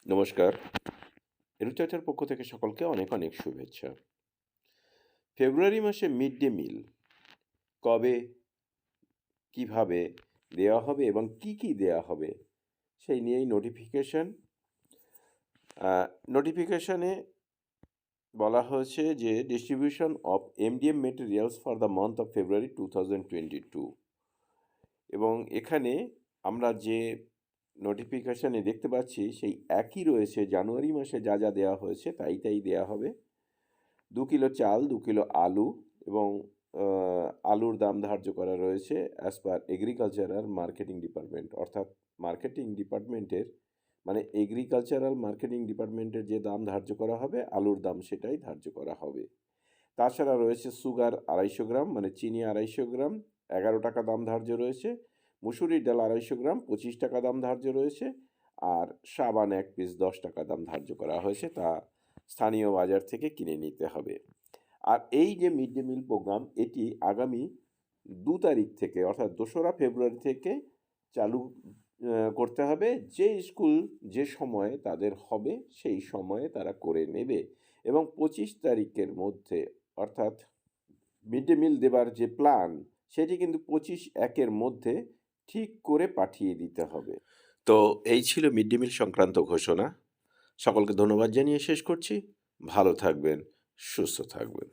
নমস্কার। এডুচার্চার পক্ষ থেকে সকলকে অনেক অনেক শুভেচ্ছা। ফেব্রুয়ারি মাসে মিড ডে মিল কবে, কিভাবে দেওয়া হবে এবং কি দেওয়া হবে সেই নিয়েই নোটিফিকেশন। নোটিফিকেশনে বলা হয়েছে যে distribution of MDM materials for the month of February 2022, এবং এখানে আমরা যে নোটিফিকেশনে দেখতে পাচ্ছি সেই একই রয়েছে। জানুয়ারি মাসে যা যা দেওয়া হয়েছে তাই দেওয়া হবে। 2 কিলো চাল, 2 কিলো আলু এবং আলুর দাম ধার্য করা রয়েছে as per agricultural marketing department, অর্থাৎ মার্কেটিং ডিপার্টমেন্টের মানে এগ্রিকালচারাল মার্কেটিং ডিপার্টমেন্টের যে দাম ধার্য করা হবে আলুর দাম সেটাই ধার্য করা হবে। তাছাড়া রয়েছে সুগার 250 গ্রাম মানে চিনি 250 গ্রাম 11 টাকা দাম ধার্য রয়েছে। মুসুরির ডাল 250 গ্রাম 25 টাকা দাম ধার্য রয়েছে। আর সাবান 1 পিস 10 টাকা দাম ধার্য করা হয়েছে, তা স্থানীয় বাজার থেকে কিনে নিতে হবে। আর এই যে মিড ডে মিল প্রোগ্রাম এটি আগামী 2 তারিখ থেকে অর্থাৎ 2রা ফেব্রুয়ারি থেকে চালু করতে হবে। যে স্কুল যে সময়ে তাদের হবে সেই সময়ে তারা করে নেবে এবং 25 তারিখের মধ্যে অর্থাৎ মিড ডে মিল দেবার যে প্ল্যান সেটি কিন্তু 25/1-এর মধ্যে ঠিক করে পাঠিয়ে দিতে হবে। তো এই ছিল মিড ডে মিল সংক্রান্ত ঘোষণা। সকলকে ধন্যবাদ জানিয়ে শেষ করছি। ভালো থাকবেন, সুস্থ থাকবেন।